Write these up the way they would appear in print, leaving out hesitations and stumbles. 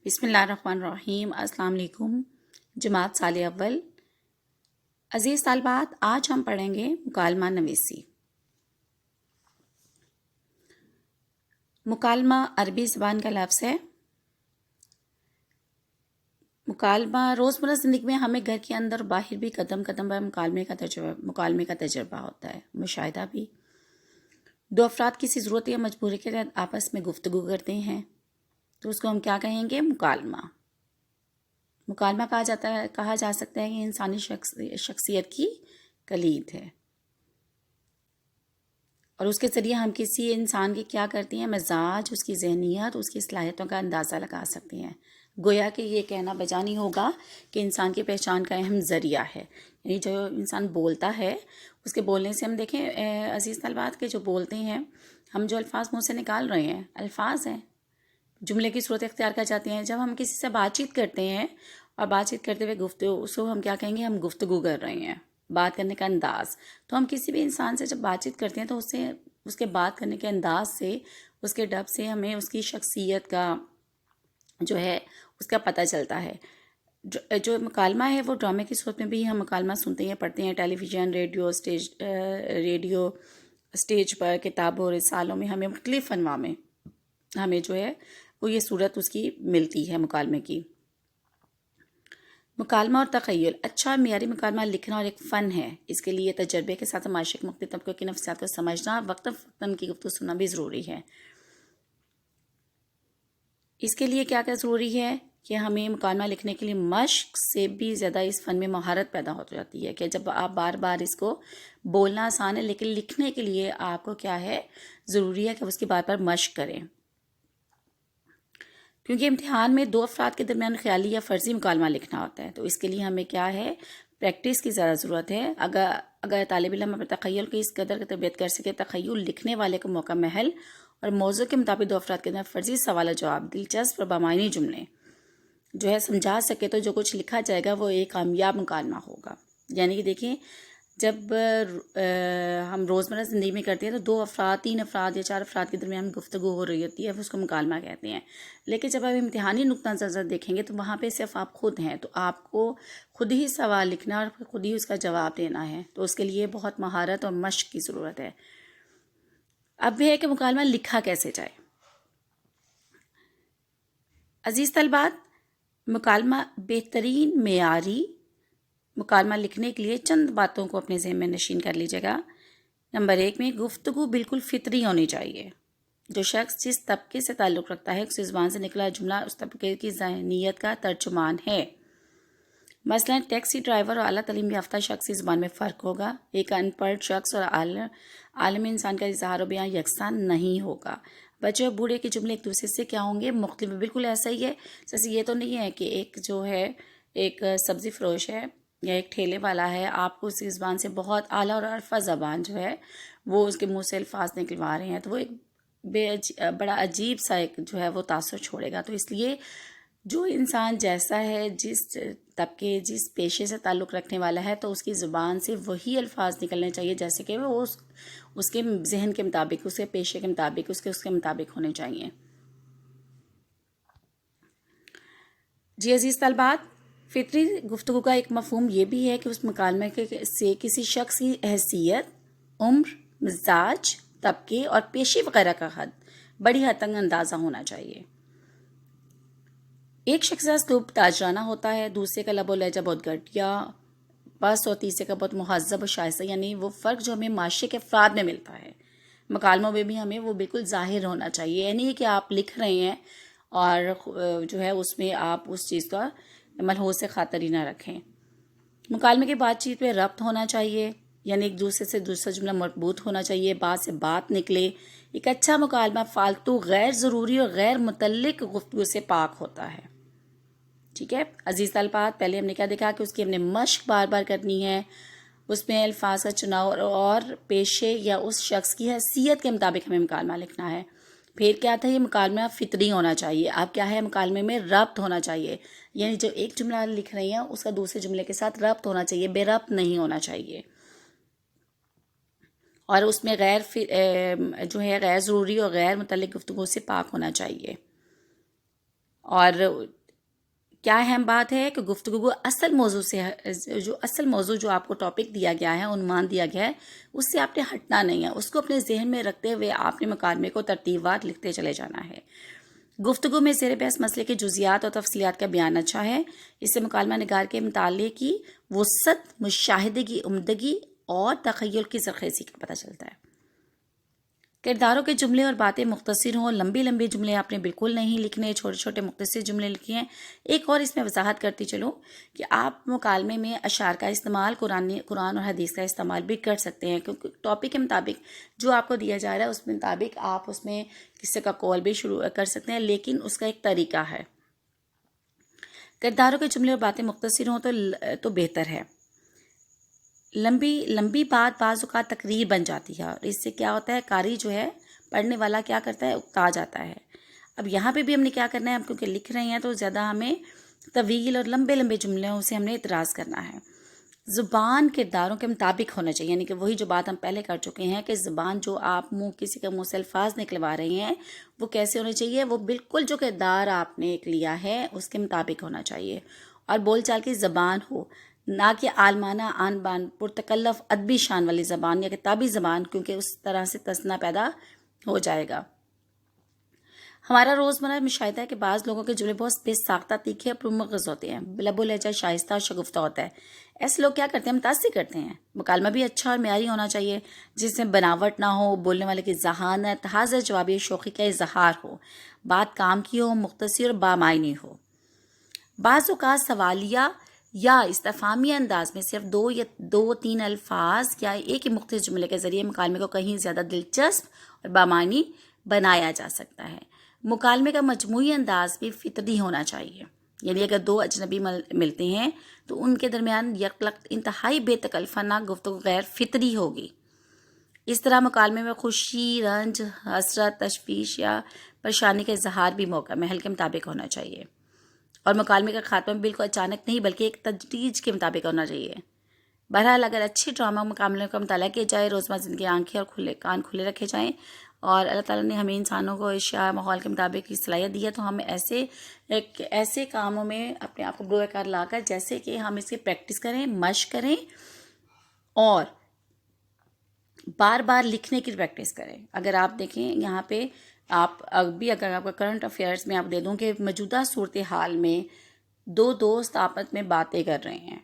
بسم اللہ الرحمن الرحیم۔ السلام علیکم جماعت سال اول۔ عزیز طالبات، آج ہم پڑھیں گے مکالمہ نویسی۔ مکالمہ عربی زبان کا لفظ ہے۔ مکالمہ روزمرہ زندگی میں ہمیں گھر کے اندر باہر بھی قدم قدم پر مکالمے کا تجربہ ہوتا ہے، مشاہدہ بھی۔ دو افراد کسی ضرورت یا مجبوری کے تحت آپس میں گفتگو کرتے ہیں تو اس کو ہم کیا کہیں گے؟ مکالمہ۔ مکالمہ کہا جا سکتا ہے کہ انسانی شخصیت کی کلید ہے، اور اس کے ذریعے ہم کسی انسان کی کیا کرتے ہیں؟ مزاج، اس کی ذہنیت، اس کی صلاحیتوں کا اندازہ لگا سکتے ہیں۔ گویا کہ یہ کہنا بجانی ہوگا کہ انسان کی پہچان کا اہم ذریعہ ہے، یعنی جو انسان بولتا ہے اس کے بولنے سے ہم دیکھیں عزیز طلبات کے جو بولتے ہیں، ہم جو الفاظ منہ سے نکال رہے ہیں الفاظ ہیں، جملے کی صورت اختیار کر جاتے ہیں۔ جب ہم کسی سے بات چیت کرتے ہیں اور بات چیت کرتے ہوئے گفتگو، اس کو ہم کیا کہیں گے؟ ہم گفتگو کر رہے ہیں، بات کرنے کا انداز۔ تو ہم کسی بھی انسان سے جب بات چیت کرتے ہیں تو اس کے بات کرنے کے انداز سے، اس کے ڈب سے ہمیں اس کی شخصیت کا جو ہے اس کا پتہ چلتا ہے۔ جو مکالمہ ہے وہ ڈرامے کی صورت میں بھی ہم مکالمہ سنتے ہیں، پڑھتے ہیں، ٹیلی ویژن، ریڈیو اسٹیج پر، کتابوں، رسالوں میں، ہمیں مختلف انواع میں ہمیں جو ہے وہ یہ صورت اس کی ملتی ہے مکالمے کی۔ مکالمہ اور تخیل۔ اچھا معیاری مکالمہ لکھنا اور ایک فن ہے۔ اس کے لیے تجربے کے ساتھ معاشرے کے مختلف طبقوں کی نفسیات کو سمجھنا، وقتاً فوقتاً کی گفتگو سننا بھی ضروری ہے۔ اس کے لیے کیا ضروری ہے کہ ہمیں مکالمہ لکھنے کے لیے مشق سے بھی زیادہ اس فن میں مہارت پیدا ہو جاتی ہے، کہ جب آپ بار بار اس کو بولنا آسان ہے لیکن لکھنے کے لیے آپ کو کیا ہے؟ ضروری ہے کہ اس کی بار بار مشق کریں، کیونکہ امتحان میں دو افراد کے درمیان خیالی یا فرضی مکالمہ لکھنا ہوتا ہے، تو اس کے لیے ہمیں کیا ہے؟ پریکٹس کی زیادہ ضرورت ہے۔ اگر طالب علم اپنے تخیل کی اس قدر تربیت کر سکے، تخیل لکھنے والے کو موقع محل اور موضوع کے مطابق دو افراد کے درمیان فرضی سوال و جواب، دلچسپ اور بامعنی جملے جو ہے سمجھا سکے، تو جو کچھ لکھا جائے گا وہ ایک کامیاب مکالمہ ہوگا۔ یعنی کہ دیکھیں، جب ہم روزمرہ زندگی میں کرتے ہیں تو دو افراد، تین افراد یا چار افراد کے درمیان گفتگو ہو رہی ہوتی ہے، اس کو مکالمہ کہتے ہیں۔ لیکن جب آپ امتحانی نقطہ نظر دیکھیں گے تو وہاں پہ صرف آپ خود ہیں، تو آپ کو خود ہی سوال لکھنا اور خود ہی اس کا جواب دینا ہے، تو اس کے لیے بہت مہارت اور مشق کی ضرورت ہے۔ اب یہ ہے کہ مکالمہ لکھا کیسے جائے۔ عزیز طلبات، مکالمہ بہترین معیاری مکالمہ لکھنے کے لیے چند باتوں کو اپنے ذہن میں نشین کر لیجیے گا۔ نمبر 1 میں گفتگو بالکل فطری ہونی چاہیے۔ جو شخص جس طبقے سے تعلق رکھتا ہے، اس زبان سے نکلا جملہ اس طبقے کی ذہنیت کا ترجمان ہے۔ مثلا ٹیکسی ڈرائیور اور اعلیٰ تعلیم یافتہ شخص کی زبان میں فرق ہوگا۔ ایک ان پڑھ شخص اور عالم انسان کا اظہار و بیان یکساں نہیں ہوگا۔ بچے اور بوڑھے کے جملے ایک دوسرے سے کیا ہوں گے؟ مختلف۔ بالکل ایسا ہی ہے، جیسے یہ تو نہیں ہے کہ ایک جو ہے ایک سبزی فروش ہے یا ایک ٹھیلے والا ہے، آپ کو اس کی زبان سے بہت اعلیٰ اور عرفہ زبان جو ہے وہ اس کے منہ سے الفاظ نکلوا رہے ہیں، تو وہ ایک بڑا عجیب سا ایک جو ہے وہ تاثر چھوڑے گا۔ تو اس لیے جو انسان جیسا ہے، جس طبقے، جس پیشے سے تعلق رکھنے والا ہے، تو اس کی زبان سے وہی الفاظ نکلنے چاہیے جیسے کہ وہ اس کے ذہن کے مطابق، اس کے پیشے کے مطابق، اس کے مطابق ہونے چاہیے۔ جی عزیز طلبات، فطری گفتگو کا ایک مفہوم یہ بھی ہے کہ اس مکالمے سے کسی شخص کی حیثیت، عمر، مزاج، طبقے اور پیشے وغیرہ کا بڑی حد تک اندازہ ہونا چاہیے۔ ایک شخص کا اسلوب تاجرانہ ہوتا ہے، دوسرے کا لب و لہجہ بہت گھٹیا بس، اور تیسرے کا بہت مہذب و شائستہ، یعنی وہ فرق جو ہمیں معاشرے کے افراد میں ملتا ہے، مکالموں میں بھی ہمیں وہ بالکل ظاہر ہونا چاہیے۔ یعنی کہ آپ لکھ رہے ہیں اور جو ہے اس میں آپ اس چیز کا ملحوظ سے خاطر ہی نہ رکھیں۔ مکالمے کی بات چیت پہ ربط ہونا چاہیے، یعنی ایک دوسرے سے دوسرا جملہ مربوط ہونا چاہیے، بات سے بات نکلے۔ ایک اچھا مکالمہ فالتو، غیر ضروری اور غیر متعلق گفتگو سے پاک ہوتا ہے۔ ٹھیک ہے عزیز طلبات، پہلے ہم نے کیا دیکھا کہ اس کی ہم نے مشق بار بار کرنی ہے، اس میں الفاظ کا چناؤ اور پیشے یا اس شخص کی حیثیت کے مطابق ہمیں مکالمہ لکھنا ہے۔ پھر کیا تھا؟ یہ مکالمہ فطری ہونا چاہیے۔ اب کیا ہے؟ مکالمے میں ربط ہونا چاہیے، یعنی جو ایک جملہ لکھ رہی ہیں اس کا دوسرے جملے کے ساتھ ربط ہونا چاہیے، بے ربط نہیں ہونا چاہیے، اور اس میں جو ہے غیر ضروری اور غیر متعلق گفتگو سے پاک ہونا چاہیے۔ اور کیا اہم بات ہے کہ گفتگو کو اصل موضوع سے جو آپ کو ٹاپک دیا گیا ہے، عنوان دیا گیا ہے، اس سے آپ نے ہٹنا نہیں ہے. اس کو اپنے ذہن میں رکھتے ہوئے آپ نے مکالمے کو ترتیبوار لکھتے چلے جانا ہے. گفتگو میں زیر بحث مسئلے کے جزیات اور تفصیلات کا بیان اچھا ہے. اس سے مکالمہ نگار کے مطالعے کی وسعت، مشاہدے کی عمدگی اور تخیل کی زرخیزی کا پتہ چلتا ہے. کرداروں کے جملے اور باتیں مختصر ہوں. لمبی لمبی جملے آپ نے بالکل نہیں لکھنے، چھوٹے چھوٹے مختصر جملے لکھے ہیں. ایک اور اس میں وضاحت کرتی چلوں کہ آپ مکالمے میں اشعار کا استعمال، قرآن اور حدیث کا استعمال بھی کر سکتے ہیں، کیونکہ ٹاپک کے مطابق جو آپ کو دیا جا رہا ہے اس مطابق آپ اس میں قصے کا قول بھی شروع کر سکتے ہیں، لیکن اس کا ایک طریقہ ہے. کرداروں کے جملے اور باتیں مختصر ہوں تو بہتر ہے. لمبی بات بعض اوقات تقریر بن جاتی ہے، اور اس سے کیا ہوتا ہے، قاری جو ہے، پڑھنے والا کیا کرتا ہے، اکتا جاتا ہے. اب یہاں پہ بھی ہم نے کیا کرنا ہے، ہم کیونکہ لکھ رہے ہیں تو زیادہ ہمیں طویل اور لمبے لمبے جملوں سے ہم نے اعتراض کرنا ہے. زبان کرداروں کے مطابق ہونا چاہیے، یعنی کہ وہی جو بات ہم پہلے کر چکے ہیں کہ زبان جو آپ کسی کے منہ سے الفاظ نکلوا رہے ہیں وہ کیسے ہونے چاہیے، وہ بالکل جو کردار آپ نے ایک لیا ہے اس کے مطابق ہونا چاہیے. اور بول چال کی زبان ہو، نہ کہ عالمانہ آن بان پرتکلف ادبی شان والی زبان یا کتابی زبان، کیونکہ اس طرح سے تسنا پیدا ہو جائے گا. ہمارا روزمرہ مشاہدہ ہے کہ بعض لوگوں کے جملے بہت بے ساختہ، تیکھے اور پرمغز ہوتے ہیں، لب و لہجہ شائستہ اور شگفتہ ہوتا ہے. ایسے لوگ کیا کرتے ہیں، متاثر کرتے ہیں. مکالمہ بھی اچھا اور معیاری ہونا چاہیے، جس میں بناوٹ نہ ہو، بولنے والے کی ذہانت، حاضر جوابی شوخی کا اظہار ہو، بات کام کی ہو، مختصر اور بامعنی ہو. بعض اوقات سوالیہ یا استفہامیہ انداز میں صرف دو تین الفاظ یا ایک ہی مختصر جملے کے ذریعے مکالمے کو کہیں زیادہ دلچسپ اور بامعنی بنایا جا سکتا ہے. مکالمے کا مجموعی انداز بھی فطری ہونا چاہیے، یعنی اگر دو اجنبی ملتے ہیں تو ان کے درمیان یکلخت انتہائی بے تکلفہ نہ گفتگو غیر فطری ہوگی. اس طرح مکالمے میں خوشی، رنج، حسرت، تشویش یا پریشانی کا اظہار بھی موقع محل کے مطابق ہونا چاہیے. اور مکالمے کا خاتمہ بالکل اچانک نہیں بلکہ ایک تدریج کے مطابق ہونا چاہیے. بہرحال اگر اچھی ڈرامہ مکالمے کا مطالعہ کیا جائے، روزمرہ زندگی آنکھیں اور کان کھلے رکھے جائیں، اور اللہ تعالیٰ نے ہمیں انسانوں کو اشیاء ماحول کے مطابق کی صلاحیت دی ہے، تو ہم ایسے کاموں میں اپنے آپ کو بروئے کار لا کر، جیسے کہ ہم اس کی پریکٹس کریں، مشق کریں اور بار بار لکھنے کی پریکٹس کریں. اگر آپ دیکھیں یہاں پہ اگر آپ کا کرنٹ افیئرس میں آپ دے دوں کہ موجودہ صورتحال میں دو دوست آپس میں باتیں کر رہے ہیں،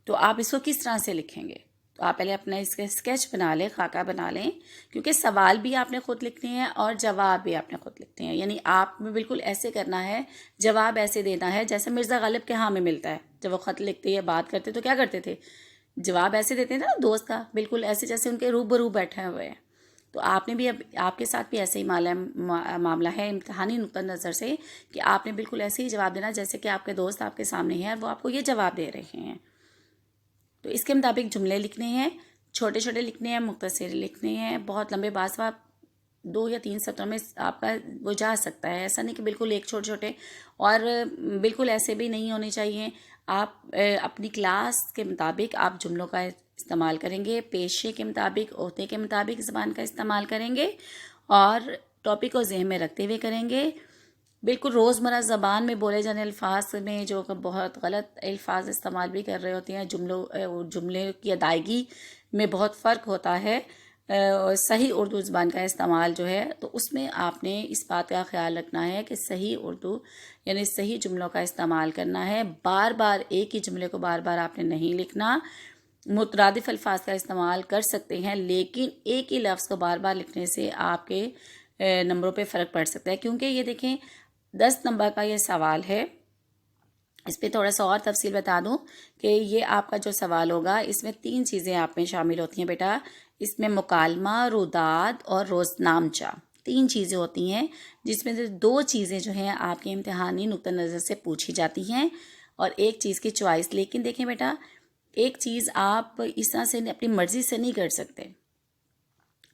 تو آپ اس کو کس طرح سے لکھیں گے؟ تو آپ پہلے اپنا اس کا اسکیچ بنا لیں، خاکہ بنا لیں، کیونکہ سوال بھی آپ نے خود لکھنے ہیں اور جواب بھی آپ نے خود لکھنے ہیں. یعنی آپ میں بالکل ایسے کرنا ہے، جواب ایسے دینا ہے جیسے مرزا غالب کے ہاں میں ملتا ہے. جب وہ خط لکھتے یا بات کرتے تو کیا کرتے تھے، جواب ایسے دیتے تھے نا دوست کا، بالکل ایسے جیسے ان کے روبرو بیٹھے ہوئے ہیں. تو آپ نے بھی آپ کے ساتھ بھی ایسے ہی معاملہ ہے امتحانی نقطہ نظر سے، کہ آپ نے بالکل ایسے ہی جواب دینا جیسے کہ آپ کے دوست آپ کے سامنے ہیں اور وہ آپ کو یہ جواب دے رہے ہیں. تو اس کے مطابق جملے لکھنے ہیں، چھوٹے چھوٹے لکھنے ہیں، مختصر لکھنے ہیں. بہت لمبے بعض آپ 2 یا 3 سطروں میں آپ کا وہ جا سکتا ہے، ایسا نہیں کہ بالکل ایک چھوٹے چھوٹے، اور بالکل ایسے بھی نہیں ہونے چاہیے. آپ اپنی کلاس کے مطابق آپ جملوں کا استعمال کریں گے، پیشے کے مطابق، عہدے کے مطابق زبان کا استعمال کریں گے، اور ٹاپک کو ذہن میں رکھتے ہوئے کریں گے. بالکل روزمرہ زبان میں بولے جانے الفاظ میں جو بہت غلط الفاظ استعمال بھی کر رہے ہوتے ہیں، جملے کی ادائیگی میں بہت فرق ہوتا ہے. صحیح اردو زبان کا استعمال جو ہے، تو اس میں آپ نے اس بات کا خیال رکھنا ہے کہ صحیح اردو یعنی صحیح جملوں کا استعمال کرنا ہے. بار بار ایک ہی جملے کو بار بار آپ نے نہیں لکھنا. مترادف الفاظ کا استعمال کر سکتے ہیں، لیکن ایک ہی لفظ کو بار بار لکھنے سے آپ کے نمبروں پہ فرق پڑ سکتا ہے. کیونکہ یہ دیکھیں 10 نمبر کا یہ سوال ہے. اس پہ تھوڑا سا اور تفصیل بتا دوں کہ یہ آپ کا جو سوال ہوگا، اس میں 3 چیزیں آپ میں شامل ہوتی ہیں بیٹا. اس میں مکالمہ، روداد اور روزنامچہ 3 چیزیں ہوتی ہیں، جس میں سے 2 چیزیں جو ہیں آپ کے امتحانی نقطہ نظر سے پوچھی جاتی ہیں اور ایک چیز کی چوائس. لیکن دیکھیں بیٹا، ایک چیز آپ اس طرح سے اپنی مرضی سے نہیں کر سکتے.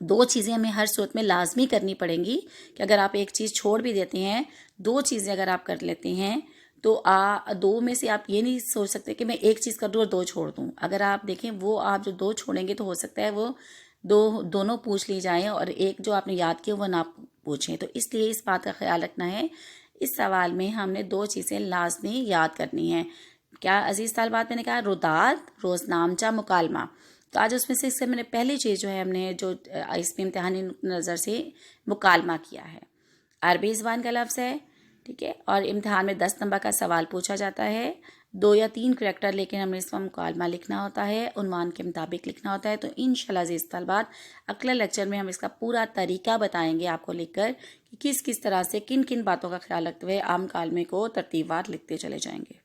2 چیزیں ہمیں ہر صورت میں لازمی کرنی پڑیں گی، کہ اگر آپ ایک چیز چھوڑ بھی دیتے ہیں، 2 چیزیں اگر آپ کر لیتے ہیں تو 2 میں سے آپ یہ نہیں سوچ سکتے کہ میں ایک چیز کر دوں اور 2 چھوڑ دوں. اگر آپ دیکھیں وہ آپ جو 2 چھوڑیں گے تو ہو سکتا ہے وہ دونوں پوچھ لی جائیں اور ایک جو آپ نے یاد کیا وہ نہ پوچھیں. تو اس لیے اس بات کا خیال رکھنا ہے، اس سوال میں ہم نے 2 چیزیں لازمی یاد کرنی ہیں. کیا عزیز طالبات؟ میں نے کہا روداد، روزنامچہ، مکالمہ. تو آج اس میں سے میں نے پہلی چیز جو ہے ہم نے جو اس میں امتحانی نظر سے مکالمہ کیا ہے. عربی زبان کا لفظ ہے، ٹھیک ہے، اور امتحان میں 10 نمبر کا سوال پوچھا جاتا ہے. 2 یا 3 کریکٹر لیکن ہمیں اس میں مکالمہ لکھنا ہوتا ہے، عنوان کے مطابق لکھنا ہوتا ہے. تو انشاءاللہ عزیز طالبات اگلے لیکچر میں ہم اس کا پورا طریقہ بتائیں گے آپ کو لکھ کر کہ کس طرح سے کن باتوں کا خیال رکھتے ہوئے عام مکالمے کو ترتیبوار لکھتے چلے جائیں گے.